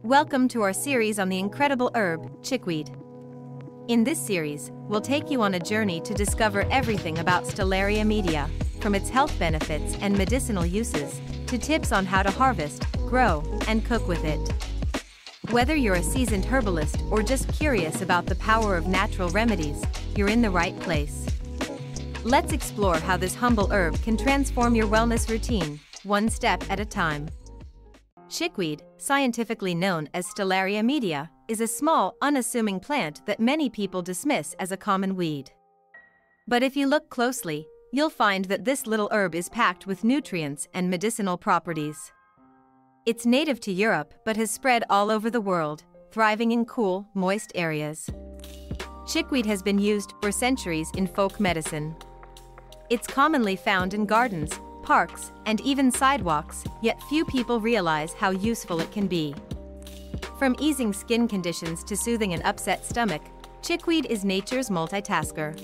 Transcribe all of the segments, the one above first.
Welcome to our series on the incredible herb, chickweed. In this series, we'll take you on a journey to discover everything about Stellaria media, from its health benefits and medicinal uses, to tips on how to harvest, grow, and cook with it. Whether you're a seasoned herbalist or just curious about the power of natural remedies, you're in the right place. Let's explore how this humble herb can transform your wellness routine, one step at a time. Chickweed, scientifically known as Stellaria media, is a small, unassuming plant that many people dismiss as a common weed. But if you look closely, you'll find that this little herb is packed with nutrients and medicinal properties. It's native to Europe but has spread all over the world, thriving in cool, moist areas. Chickweed has been used for centuries in folk medicine. It's commonly found in gardens, parks, and even sidewalks, yet few people realize how useful it can be. From easing skin conditions to soothing an upset stomach, chickweed is nature's multitasker.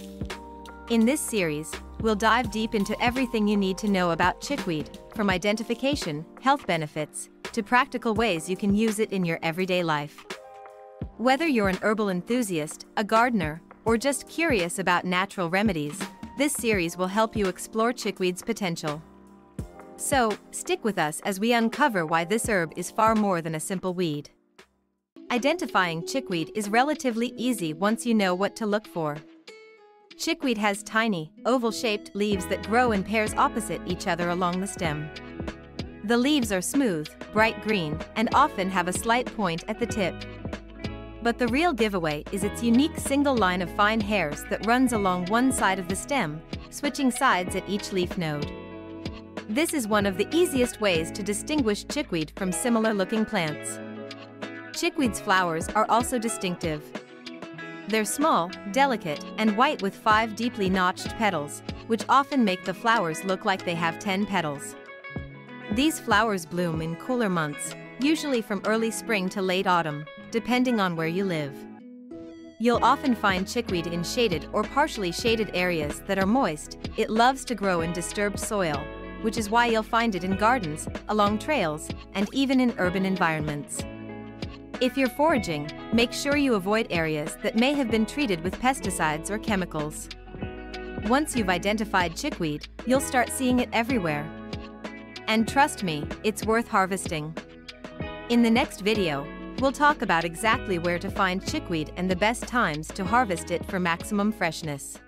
In this series, we'll dive deep into everything you need to know about chickweed, from identification, health benefits, to practical ways you can use it in your everyday life. Whether you're an herbal enthusiast, a gardener, or just curious about natural remedies, this series will help you explore chickweed's potential. So, stick with us as we uncover why this herb is far more than a simple weed. Identifying chickweed is relatively easy once you know what to look for. Chickweed has tiny, oval-shaped leaves that grow in pairs opposite each other along the stem. The leaves are smooth, bright green, and often have a slight point at the tip. But the real giveaway is its unique single line of fine hairs that runs along one side of the stem, switching sides at each leaf node. This is one of the easiest ways to distinguish chickweed from similar-looking plants. Chickweed's flowers are also distinctive. They're small, delicate, and white with 5 deeply notched petals, which often make the flowers look like they have 10 petals. These flowers bloom in cooler months, usually from early spring to late autumn, depending on where you live. You'll often find chickweed in shaded or partially shaded areas that are moist. It loves to grow in disturbed soil, which is why you'll find it in gardens, along trails, and even in urban environments. If you're foraging, make sure you avoid areas that may have been treated with pesticides or chemicals. Once you've identified chickweed, you'll start seeing it everywhere. And trust me, it's worth harvesting. In the next video, we'll talk about exactly where to find chickweed and the best times to harvest it for maximum freshness.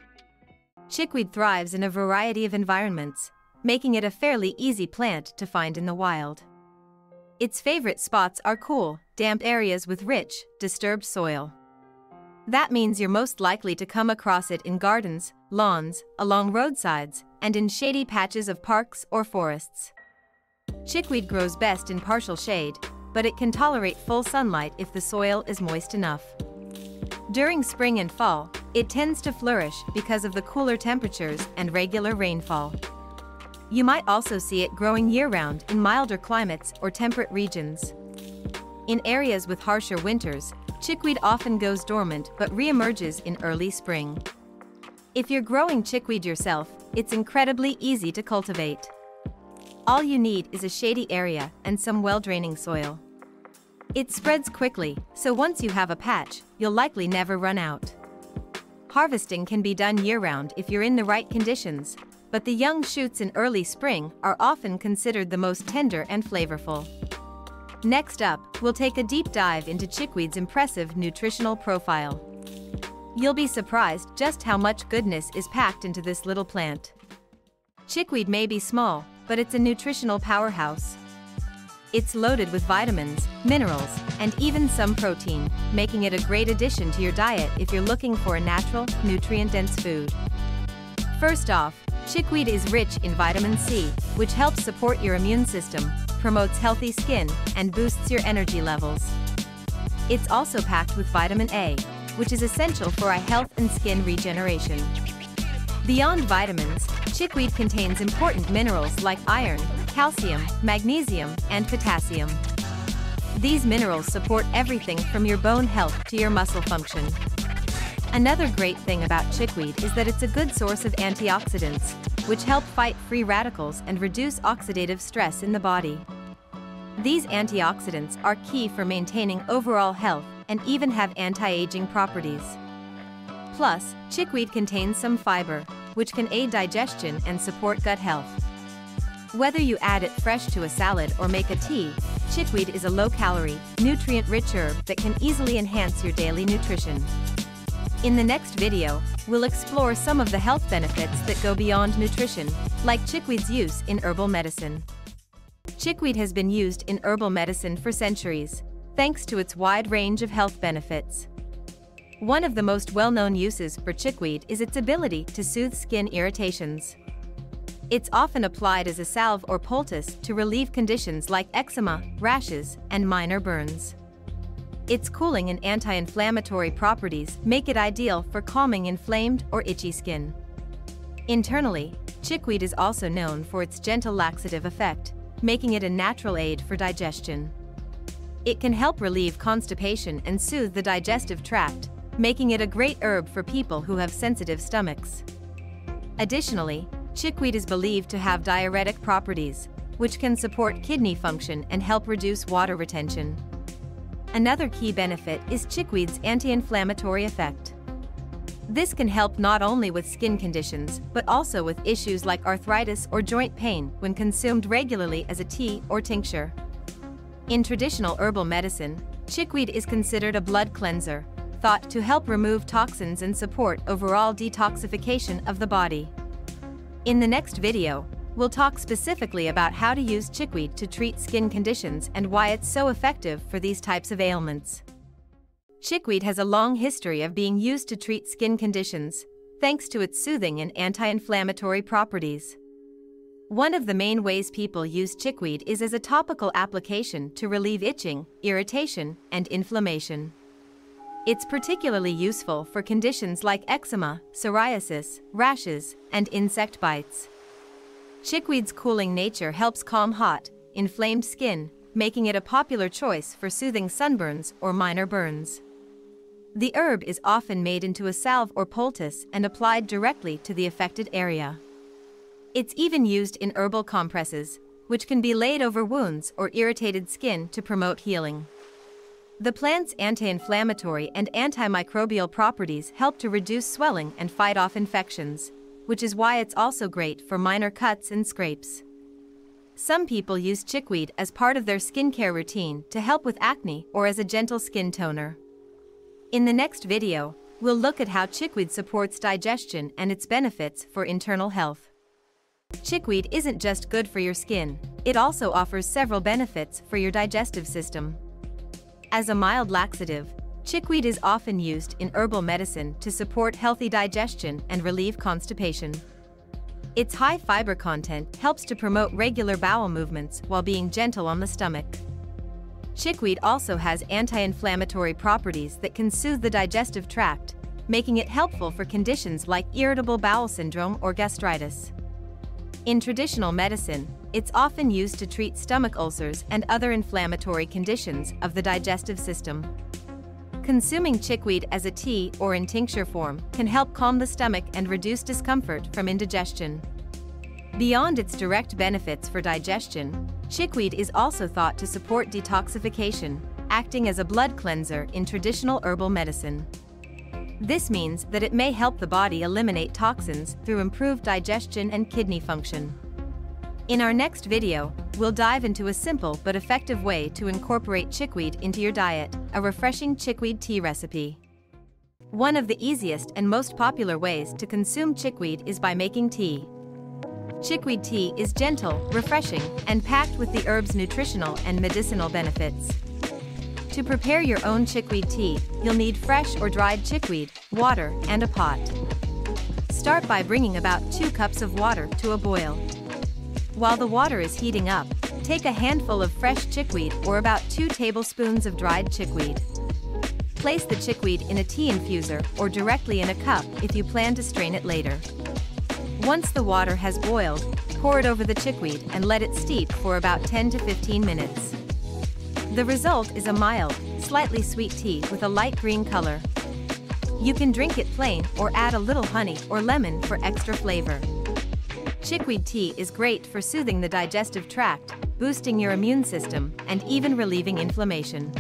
Chickweed thrives in a variety of environments, making it a fairly easy plant to find in the wild. Its favorite spots are cool, damp areas with rich, disturbed soil. That means you're most likely to come across it in gardens, lawns, along roadsides, and in shady patches of parks or forests. Chickweed grows best in partial shade, but it can tolerate full sunlight if the soil is moist enough. During spring and fall, it tends to flourish because of the cooler temperatures and regular rainfall. You might also see it growing year-round in milder climates or temperate regions. In areas with harsher winters, chickweed often goes dormant but re-emerges in early spring. If you're growing chickweed yourself, it's incredibly easy to cultivate. All you need is a shady area and some well-draining soil. It spreads quickly, so once you have a patch, you'll likely never run out. Harvesting can be done year-round if you're in the right conditions, but the young shoots in early spring are often considered the most tender and flavorful. Next up, we'll take a deep dive into chickweed's impressive nutritional profile. You'll be surprised just how much goodness is packed into this little plant. Chickweed may be small, but it's a nutritional powerhouse. It's loaded with vitamins, minerals, and even some protein, making it a great addition to your diet if you're looking for a natural, nutrient-dense food. First off, chickweed is rich in vitamin C, which helps support your immune system, promotes healthy skin, and boosts your energy levels. It's also packed with vitamin A, which is essential for eye health and skin regeneration. Beyond vitamins, chickweed contains important minerals like iron, calcium, magnesium, and potassium. These minerals support everything from your bone health to your muscle function. Another great thing about chickweed is that it's a good source of antioxidants, which help fight free radicals and reduce oxidative stress in the body. These antioxidants are key for maintaining overall health and even have anti-aging properties. Plus, chickweed contains some fiber, which can aid digestion and support gut health. Whether you add it fresh to a salad or make a tea, chickweed is a low-calorie, nutrient-rich herb that can easily enhance your daily nutrition. In the next video, we'll explore some of the health benefits that go beyond nutrition, like chickweed's use in herbal medicine. Chickweed has been used in herbal medicine for centuries, thanks to its wide range of health benefits. One of the most well-known uses for chickweed is its ability to soothe skin irritations. It's often applied as a salve or poultice to relieve conditions like eczema, rashes, and minor burns. Its cooling and anti-inflammatory properties make it ideal for calming inflamed or itchy skin. Internally, chickweed is also known for its gentle laxative effect, making it a natural aid for digestion. It can help relieve constipation and soothe the digestive tract, making it a great herb for people who have sensitive stomachs. Additionally, chickweed is believed to have diuretic properties, which can support kidney function and help reduce water retention. Another key benefit is chickweed's anti-inflammatory effect. This can help not only with skin conditions, but also with issues like arthritis or joint pain when consumed regularly as a tea or tincture. In traditional herbal medicine, chickweed is considered a blood cleanser, thought to help remove toxins and support overall detoxification of the body. In the next video, we'll talk specifically about how to use chickweed to treat skin conditions and why it's so effective for these types of ailments. Chickweed has a long history of being used to treat skin conditions, thanks to its soothing and anti-inflammatory properties. One of the main ways people use chickweed is as a topical application to relieve itching, irritation, and inflammation. It's particularly useful for conditions like eczema, psoriasis, rashes, and insect bites. Chickweed's cooling nature helps calm hot, inflamed skin, making it a popular choice for soothing sunburns or minor burns. The herb is often made into a salve or poultice and applied directly to the affected area. It's even used in herbal compresses, which can be laid over wounds or irritated skin to promote healing. The plant's anti-inflammatory and antimicrobial properties help to reduce swelling and fight off infections, which is why it's also great for minor cuts and scrapes. Some people use chickweed as part of their skincare routine to help with acne or as a gentle skin toner. In the next video, we'll look at how chickweed supports digestion and its benefits for internal health. Chickweed isn't just good for your skin, it also offers several benefits for your digestive system. As a mild laxative, chickweed is often used in herbal medicine to support healthy digestion and relieve constipation. Its high fiber content helps to promote regular bowel movements while being gentle on the stomach. Chickweed also has anti-inflammatory properties that can soothe the digestive tract, making it helpful for conditions like irritable bowel syndrome or gastritis. In traditional medicine, it's often used to treat stomach ulcers and other inflammatory conditions of the digestive system. Consuming chickweed as a tea or in tincture form can help calm the stomach and reduce discomfort from indigestion. Beyond its direct benefits for digestion, chickweed is also thought to support detoxification, acting as a blood cleanser in traditional herbal medicine. This means that it may help the body eliminate toxins through improved digestion and kidney function. In our next video, we'll dive into a simple but effective way to incorporate chickweed into your diet, a refreshing chickweed tea recipe. One of the easiest and most popular ways to consume chickweed is by making tea. Chickweed tea is gentle, refreshing, and packed with the herb's nutritional and medicinal benefits. To prepare your own chickweed tea, you'll need fresh or dried chickweed, water, and a pot. Start by bringing about 2 cups of water to a boil. While the water is heating up, take a handful of fresh chickweed or about 2 tablespoons of dried chickweed. Place the chickweed in a tea infuser or directly in a cup if you plan to strain it later. Once the water has boiled, pour it over the chickweed and let it steep for about 10 to 15 minutes. The result is a mild, slightly sweet tea with a light green color. You can drink it plain or add a little honey or lemon for extra flavor. Chickweed tea is great for soothing the digestive tract, boosting your immune system, and even relieving inflammation.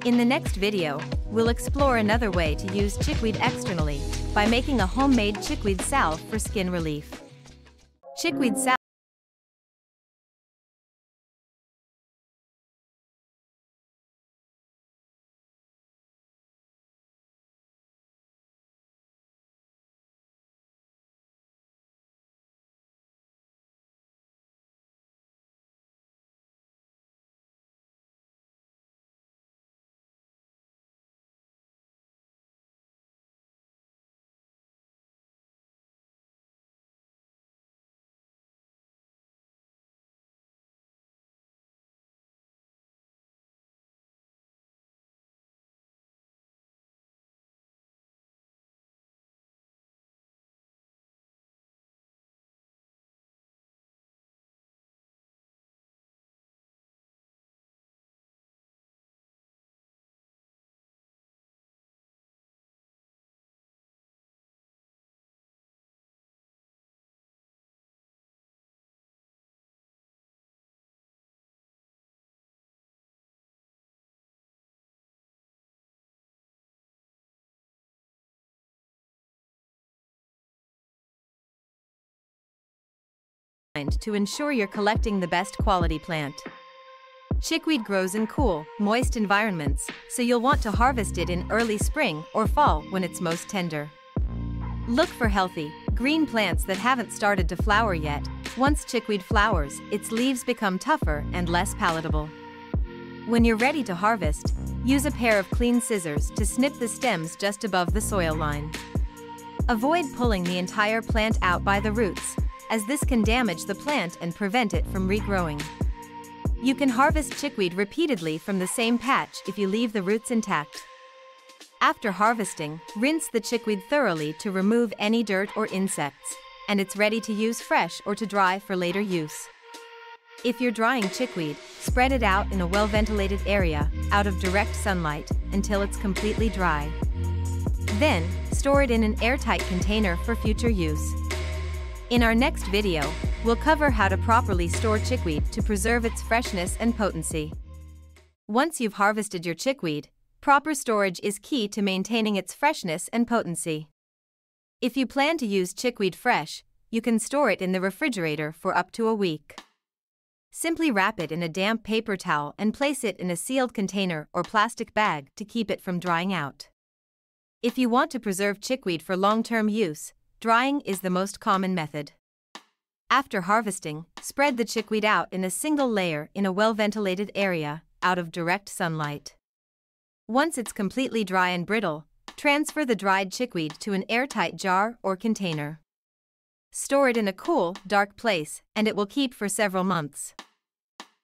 In the next video, we'll explore another way to use chickweed externally by making a homemade chickweed salve for skin relief. Chickweed salve to ensure you're collecting the best quality plant. Chickweed grows in cool, moist environments, so you'll want to harvest it in early spring or fall when it's most tender. Look for healthy, green plants that haven't started to flower yet. Once chickweed flowers, its leaves become tougher and less palatable. When you're ready to harvest, use a pair of clean scissors to snip the stems just above the soil line. Avoid pulling the entire plant out by the roots, as this can damage the plant and prevent it from regrowing. You can harvest chickweed repeatedly from the same patch if you leave the roots intact. After harvesting, rinse the chickweed thoroughly to remove any dirt or insects, and it's ready to use fresh or to dry for later use. If you're drying chickweed, spread it out in a well-ventilated area, out of direct sunlight, until it's completely dry. Then, store it in an airtight container for future use. In our next video, we'll cover how to properly store chickweed to preserve its freshness and potency. Once you've harvested your chickweed, proper storage is key to maintaining its freshness and potency. If you plan to use chickweed fresh, you can store it in the refrigerator for up to a week. Simply wrap it in a damp paper towel and place it in a sealed container or plastic bag to keep it from drying out. If you want to preserve chickweed for long-term use, drying is the most common method. After harvesting, spread the chickweed out in a single layer in a well-ventilated area, out of direct sunlight. Once it's completely dry and brittle, transfer the dried chickweed to an airtight jar or container. Store it in a cool, dark place, and it will keep for several months.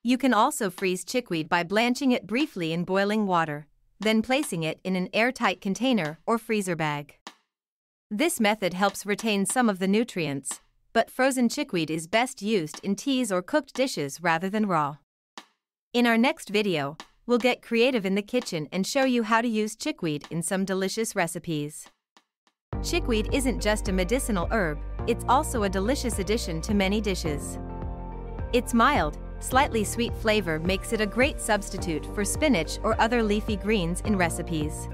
You can also freeze chickweed by blanching it briefly in boiling water, then placing it in an airtight container or freezer bag. This method helps retain some of the nutrients, but frozen chickweed is best used in teas or cooked dishes rather than raw. In our next video, we'll get creative in the kitchen and show you how to use chickweed in some delicious recipes. Chickweed isn't just a medicinal herb, it's also a delicious addition to many dishes. Its mild, slightly sweet flavor makes it a great substitute for spinach or other leafy greens in recipes.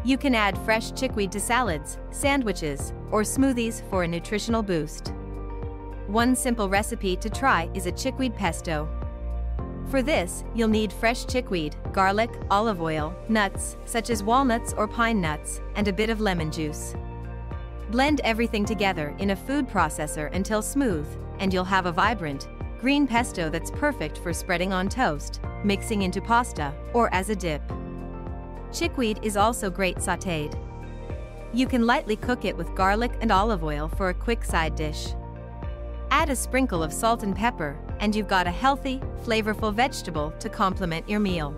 You can add fresh chickweed to salads, sandwiches, or smoothies for a nutritional boost. One simple recipe to try is a chickweed pesto. For this, you'll need fresh chickweed, garlic, olive oil, nuts, such as walnuts or pine nuts, and a bit of lemon juice. Blend everything together in a food processor until smooth, and you'll have a vibrant, green pesto that's perfect for spreading on toast, mixing into pasta, or as a dip. Chickweed is also great sautéed. You can lightly cook it with garlic and olive oil for a quick side dish. Add a sprinkle of salt and pepper, and you've got a healthy, flavorful vegetable to complement your meal.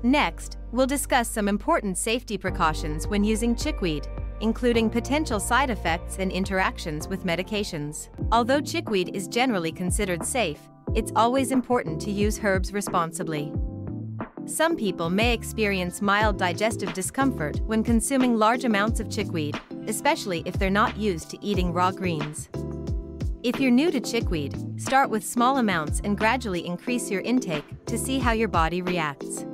Next, we'll discuss some important safety precautions when using chickweed, including potential side effects and interactions with medications. Although chickweed is generally considered safe, it's always important to use herbs responsibly. Some people may experience mild digestive discomfort when consuming large amounts of chickweed, especially if they're not used to eating raw greens. If you're new to chickweed, start with small amounts and gradually increase your intake to see how your body reacts.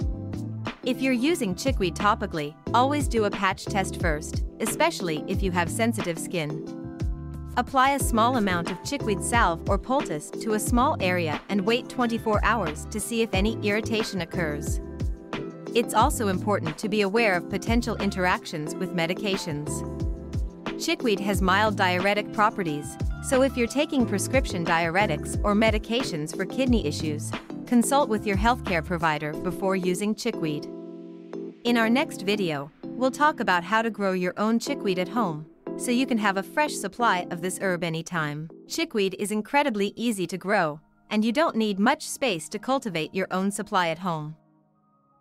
If you're using chickweed topically, always do a patch test first, especially if you have sensitive skin. Apply a small amount of chickweed salve or poultice to a small area and wait 24 hours to see if any irritation occurs. It's also important to be aware of potential interactions with medications. Chickweed has mild diuretic properties, so if you're taking prescription diuretics or medications for kidney issues, consult with your healthcare provider before using chickweed. In our next video, we'll talk about how to grow your own chickweed at home, so you can have a fresh supply of this herb anytime. Chickweed is incredibly easy to grow, and you don't need much space to cultivate your own supply at home.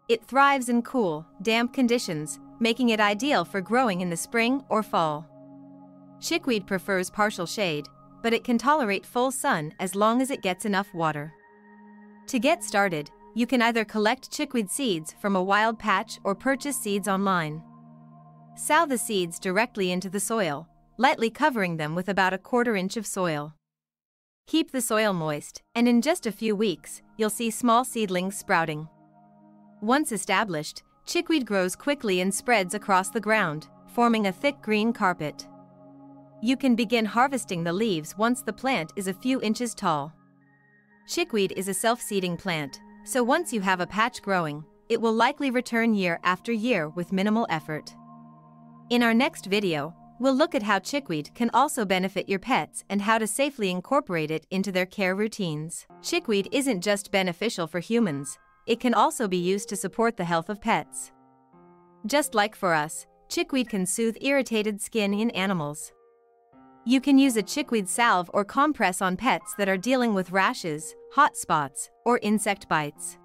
It thrives in cool, damp conditions, making it ideal for growing in the spring or fall. Chickweed prefers partial shade, but it can tolerate full sun as long as it gets enough water. To get started, you can either collect chickweed seeds from a wild patch or purchase seeds online. Sow the seeds directly into the soil, lightly covering them with about a 1/4 inch of soil. Keep the soil moist, and in just a few weeks, you'll see small seedlings sprouting. Once established, chickweed grows quickly and spreads across the ground, forming a thick green carpet. You can begin harvesting the leaves once the plant is a few inches tall. Chickweed is a self-seeding plant, so once you have a patch growing, it will likely return year after year with minimal effort. In our next video, we'll look at how chickweed can also benefit your pets and how to safely incorporate it into their care routines. Chickweed isn't just beneficial for humans, it can also be used to support the health of pets. Just like for us, chickweed can soothe irritated skin in animals. You can use a chickweed salve or compress on pets that are dealing with rashes, hot spots, or insect bites.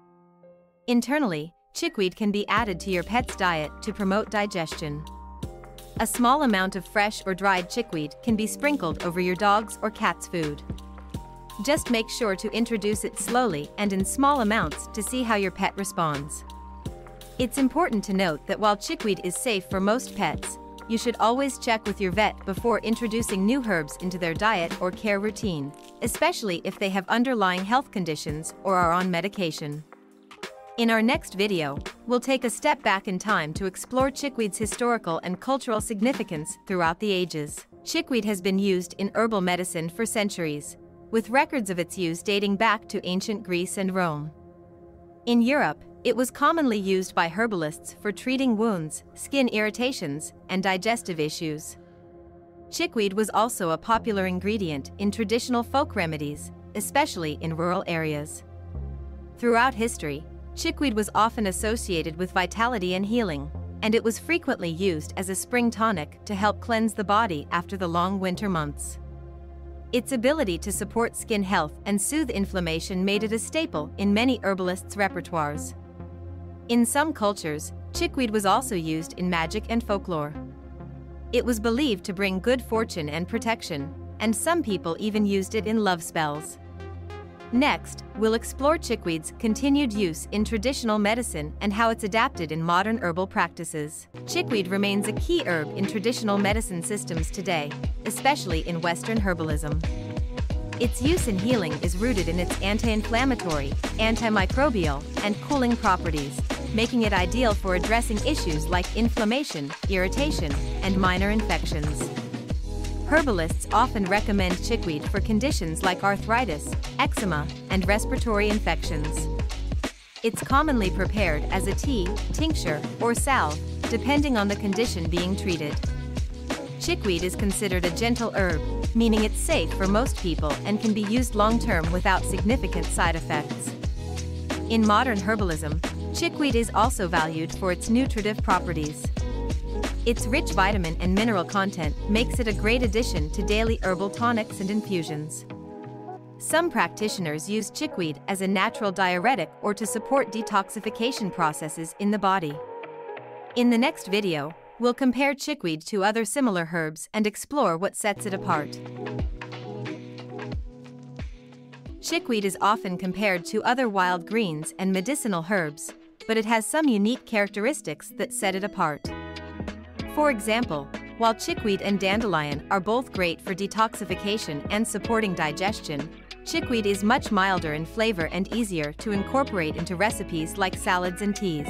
Internally, chickweed can be added to your pet's diet to promote digestion. A small amount of fresh or dried chickweed can be sprinkled over your dog's or cat's food. Just make sure to introduce it slowly and in small amounts to see how your pet responds. It's important to note that while chickweed is safe for most pets, you should always check with your vet before introducing new herbs into their diet or care routine, especially if they have underlying health conditions or are on medication. In our next video, we'll take a step back in time to explore chickweed's historical and cultural significance throughout the ages. Chickweed has been used in herbal medicine for centuries, with records of its use dating back to ancient Greece and Rome. In Europe, it was commonly used by herbalists for treating wounds, skin irritations, and digestive issues. Chickweed was also a popular ingredient in traditional folk remedies, especially in rural areas. Throughout history, chickweed was often associated with vitality and healing, and it was frequently used as a spring tonic to help cleanse the body after the long winter months. Its ability to support skin health and soothe inflammation made it a staple in many herbalists' repertoires. In some cultures, chickweed was also used in magic and folklore. It was believed to bring good fortune and protection, and some people even used it in love spells. Next, we'll explore chickweed's continued use in traditional medicine and how it's adapted in modern herbal practices. Chickweed remains a key herb in traditional medicine systems today, especially in Western herbalism. Its use in healing is rooted in its anti-inflammatory, antimicrobial, and cooling properties, making it ideal for addressing issues like inflammation, irritation, and minor infections. Herbalists often recommend chickweed for conditions like arthritis, eczema, and respiratory infections. It's commonly prepared as a tea, tincture, or salve, depending on the condition being treated. Chickweed is considered a gentle herb, meaning it's safe for most people and can be used long-term without significant side effects. In modern herbalism, chickweed is also valued for its nutritive properties. Its rich vitamin and mineral content makes it a great addition to daily herbal tonics and infusions. Some practitioners use chickweed as a natural diuretic or to support detoxification processes in the body. In the next video, we'll compare chickweed to other similar herbs and explore what sets it apart. Chickweed is often compared to other wild greens and medicinal herbs, but it has some unique characteristics that set it apart. For example, While chickweed and dandelion are both great for detoxification and supporting digestion, chickweed is much milder in flavor and easier to incorporate into recipes like salads and teas.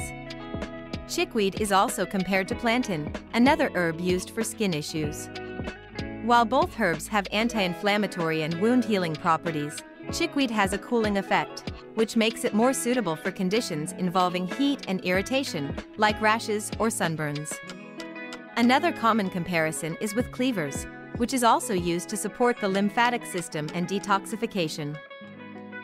Chickweed is also compared to plantain, another herb used for skin issues. While both herbs have anti-inflammatory and wound-healing properties, chickweed has a cooling effect, which makes it more suitable for conditions involving heat and irritation, like rashes or sunburns. Another common comparison is with cleavers, which is also used to support the lymphatic system and detoxification.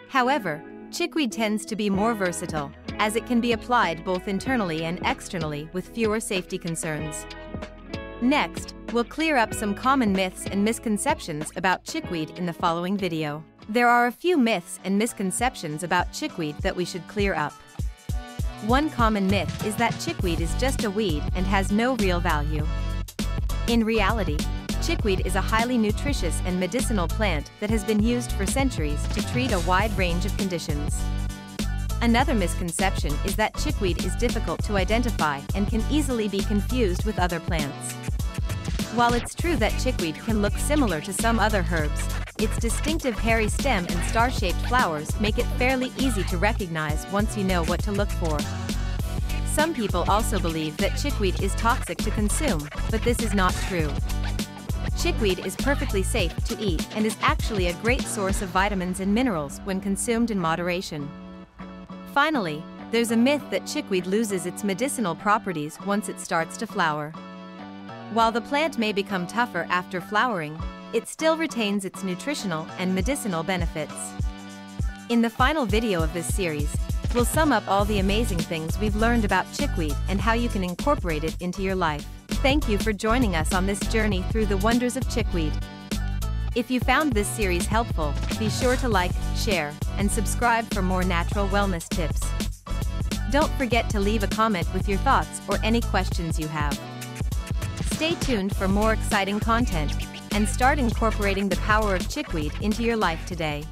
However, chickweed tends to be more versatile, as it can be applied both internally and externally with fewer safety concerns. Next, we'll clear up some common myths and misconceptions about chickweed in the following video. There are a few myths and misconceptions about chickweed that we should clear up. One common myth is that chickweed is just a weed and has no real value. In reality, chickweed is a highly nutritious and medicinal plant that has been used for centuries to treat a wide range of conditions. Another misconception is that chickweed is difficult to identify and can easily be confused with other plants. While it's true that chickweed can look similar to some other herbs, its distinctive hairy stem and star-shaped flowers make it fairly easy to recognize once you know what to look for. Some people also believe that chickweed is toxic to consume, but this is not true. Chickweed is perfectly safe to eat and is actually a great source of vitamins and minerals when consumed in moderation. Finally, there's a myth that chickweed loses its medicinal properties once it starts to flower. While the plant may become tougher after flowering, it still retains its nutritional and medicinal benefits. In the final video of this series, we'll sum up all the amazing things we've learned about chickweed and how you can incorporate it into your life. Thank you for joining us on this journey through the wonders of chickweed. If you found this series helpful, be sure to like, share, and subscribe for more natural wellness tips. Don't forget to leave a comment with your thoughts or any questions you have. Stay tuned for more exciting content, and start incorporating the power of chickweed into your life today.